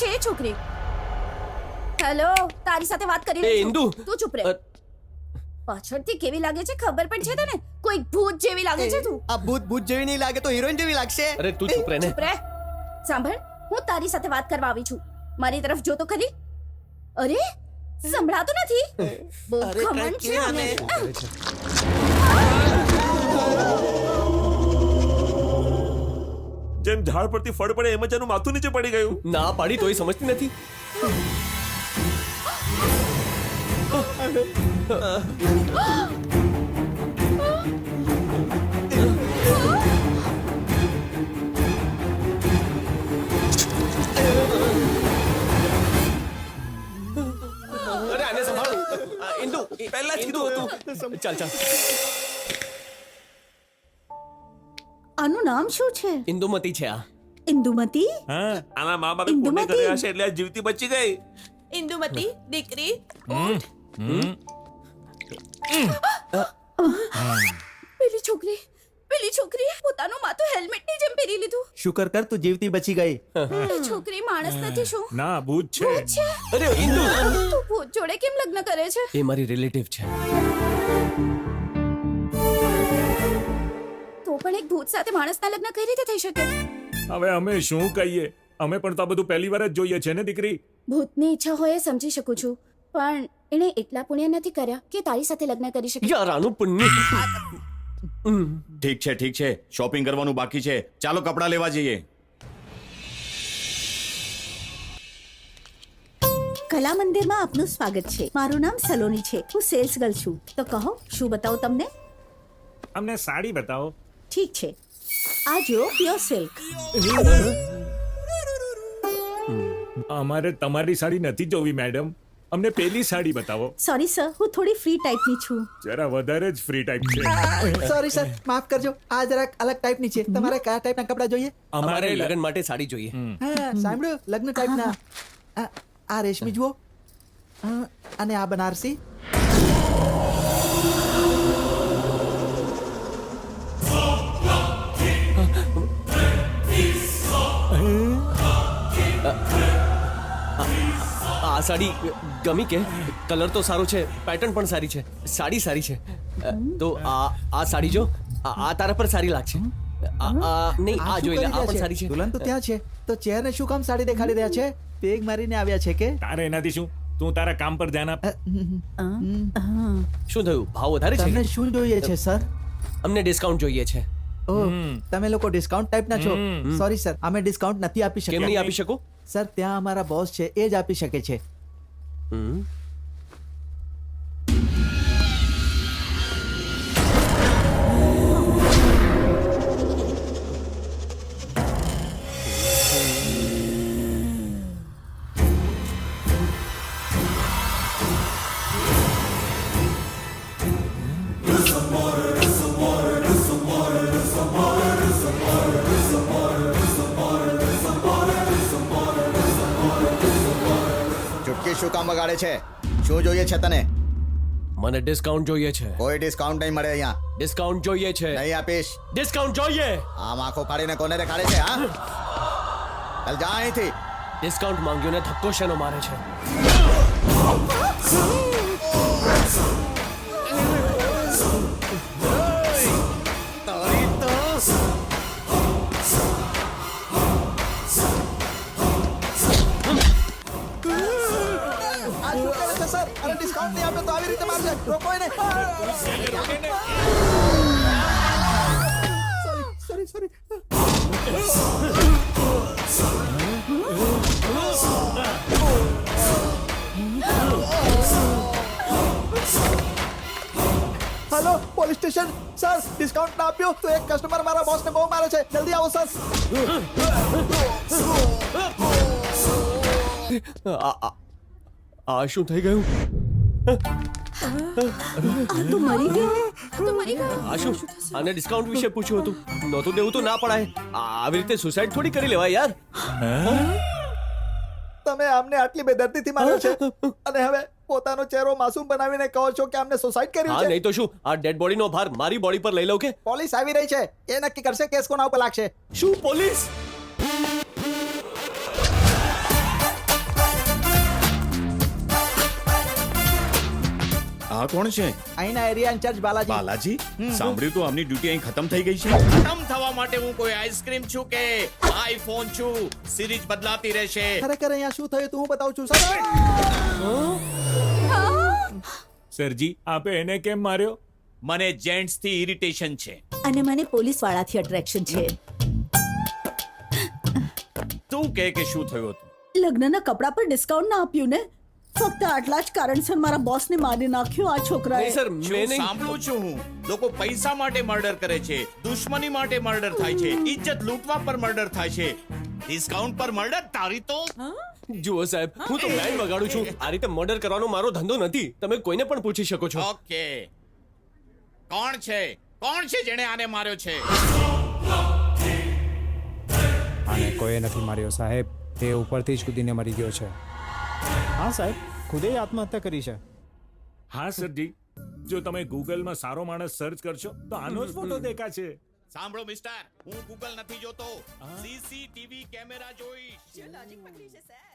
છે એ છોકરી. હેલો, તારી સાથે વાત કરી રહી છું. ઇન્દુ. તું ચૂપ રહે. પાછળથી કેવી લાગે છે ખબર પણ છે તને? કોઈ ભૂત જેવી લાગે છે તું. આ ભૂત જેવી નહીં લાગે તો હિરોઈન જેવી લાગશે. અરે તું ચૂપ રહે ને. ચૂપ રહે. સાંભળ, હું તારી સાથે વાત કરવા આવી છું. મારી તરફ જો તો ખરી. અરે સંભળાતું નથી. બહુ ઘમંડ છે આને. જેમ ઝાડ પરથી ફળ પડે એમ જ એનું માથું નીચે પડી ગયું. ના પાડી તોય સમજતી નથી. અરે આને સંભાળ. ઇન્દુ પહેલા જ કીધું હતું. ચાલ ચાલ. આનું નામ શું છે? ઇન્દુમતી છે આ. ઇન્દુમતી? હા, આના મા બાપે પુણ્ય ઇન્દુમતી? કર્યા હશે એટલે આ જીવતી બચી ગઈ. ઇન્દુમતી દીકરી પેલી છોકરી પોતાનું માથું હેલ્મેટની જેમ પહેરી લીધું. શુકર કર તું જીવતી બચી ગઈ. એ છોકરી માણસ નથી શું? ના, ભૂત છે. ભૂત છે? અરે ઇન્દુ તું ભૂત જોડે કેમ લગ્ન કરે છે? એ મારી રિલેટિવ છે. તો પણ એક ભૂત સાથે માણસના લગ્ન કઈ રીતે થઈ શકે? હવે અમે શું કહીએ? અમે પણ તો આ બધું પહેલી વાર જ જોઈએ છે ને દીકરી. ભૂતની ઈચ્છા હોય એ સમજી શકું છું, પણ એણે એટલા પુણ્ય નથી કર્યા કે તારી સાથે લગ્ન કરી શકે. યાર આનું પુણ્ય. ઠીક છે શોપિંગ કરવાનું બાકી છે. ચાલો કપડાં લેવા જઈએ. કલા મંદિરમાં આપનું સ્વાગત છે. મારું નામ સલોની છે. હું સેલ્સ ગર્લ છું. તો કહો શું બતાવું તમને? અમને સાડી બતાવો. ઠીક છે, આ જો પ્યોર સિલ્ક. અમારે તમારી સાડી નથી જોવી મેડમ. અમને પેલી સાડી બતાવો. સોરી સર, હું થોડી ફ્રી ટાઈપની છું. જરા વધારે જ ફ્રી ટાઈપ છે. સોરી સર, માફ કરજો. આ જરાક અલગ ટાઈપની છે. તમારે કયા ટાઈપના કપડાં જોઈએ? અમારે લગ્ન માટે સાડી જોઈએ. હા, સાંભળ્યું? લગ્ન ટાઈપના. આ રેશમી જુઓ. અને આ બનારસી. આ સાડી ગમી કે? કલર તો સારો છે, પેટર્ન પણ સારી છે, સાડી સારી છે. તો આ સાડી જો, આ તારા પર સારી લાગશે. નહીં આ જોઈ લે, આ પણ સારી છે. દુલ્હન તો ત્યાં છે, તો ચેરને શું કામ સાડી દેખાડી રહ્યા છે? પેગ મારીને આવ્યા છે કે? તારે એનાથી શું? તું તારા કામ પર ધ્યાન આપ. શું થયું? ભાવ વધારે છે? તમને શું જોઈએ છે સર? અમને ડિસ્કાઉન્ટ જોઈએ છે. ઓહ, તમે લોકો ડિસ્કાઉન્ટ ટાઈપના છો. સોરી સર, અમે ડિસ્કાઉન્ટ નથી આપી કેમ નહીં શકીએ. આપી શકો? સર, ત્યાં અમારા બોસ છે, એ જ આપી શકે છે. ચૂટકી શું કામ વગાડે છે? શું જોઈએ છે તને? મને ડિસ્કાઉન્ટ જોઈએ છે. કોઈ ડિસ્કાઉન્ટ નહીં મળે અહીંયા. ડિસ્કાઉન્ટ જોઈએ છે. નહીં આપીશ. ડિસ્કાઉન્ટ જોઈએ. આમ આંખો કાઢીને કોને દેખાડે છે? હા, ચાલ જા અહીંથી. ડિસ્કાઉન્ટ માંગ્યો ને ધક્કો શેનો મારે છે? આ શું કરે છે સર? અરે ડિસ્કાઉન્ટ નહીં આપે તો આવી રીતે મારશે. રોકો એને. Sorry sorry. Hello, police station. Sir, discount ના આપ્યો તો એક કસ્ટમર મારા બોસને બહુ મારે છે. જલ્દી આવો સર. આ શું થઈ ગયું? આ તો મરી ગયો. આ શું? આને ડિસ્કાઉન્ટ વિશે પૂછ્યું હતું. નહોતું દેવું તો ના પડાય. આવી રીતે સુસાઇડ થોડી કરી લેવાય યાર. તમે આમને આટલી બેદર્દીથી માર્યો છે અને હવે પોતાનો ચહેરો માસૂમ બનાવીને કહો છો કે આમને સુસાઇડ કર્યું હા છે? નહીં તો શું? આ ડેડ બોડીનો ભાર મારી બોડી પર લઈ લઉં કે? પોલીસ આવી રહી છે, એ નક્કી કરશે કેસ કોના ઉપર લાગશે. શું પોલીસ? આ કોણ છે? અહીંના એરિયા ઇન્ચાર્જ બાલાજી. બાલાજી? સાંભળ્યું તો આમની ડ્યુટી અહીં ખતમ થઈ ગઈ છે. ખતમ થવા માટે હું કોઈ આઈસ્ક્રીમ છું કે આઈફોન છું? સિરીઝ બદલાતી રહેશે. ખરેખર અહીંયા શું થયું તું હું બતાવું છું સર. સરજી આપે એને કેમ માર્યો? મને જેન્ટ્સ થી ઇરિટેશન છે. અને મને પોલીસ વાળાથી અટ્રેક્શન છે. તું કે શું થયું હતું? લગ્નના કપડા પર ડિસ્કાઉન્ટ ના આપ્યું ને, ફક્ત આટલા જ કારણસર મારા બોસને મારી નાખ્યો આ છોકરાએ. નહીં સર શું મેં નહીં સાંભળું છું હું? લોકો પૈસા માટે મર્ડર કરે છે, દુશ્મની માટે મર્ડર થાય છે, ઇજ્જત લૂંટવા પર મર્ડર થાય છે, ડિસ્કાઉન્ટ પર મર્ડર. તારી તો જુઓ સાહેબ હું તો બેન્ડ વગાડું છું આ રીતે મર્ડર કરવાનો મારો ધંધો નથી તમે કોઈને પણ પૂછી શકો છો ઓકે. કોણ છે જેણે આને માર્યો છે? આને કોઈએ નથી માર્યો સાહેબ, તે ઉપરથી જ કૂદીને મરી ગયો છે. હા સાહેબ, ખુદે આત્મહત્યા કરી છે. હા સરજી, જો તમે ગૂગલમાં સારો માણસ સર્ચ કરશો તો આનો જ ફોટો દેખાશે. સાંભળો મિસ્ટર, હું ગૂગલ નથી જોતો, સીસીટીવી કેમેરા જોઈશ. લોજિક પકડી છે સર.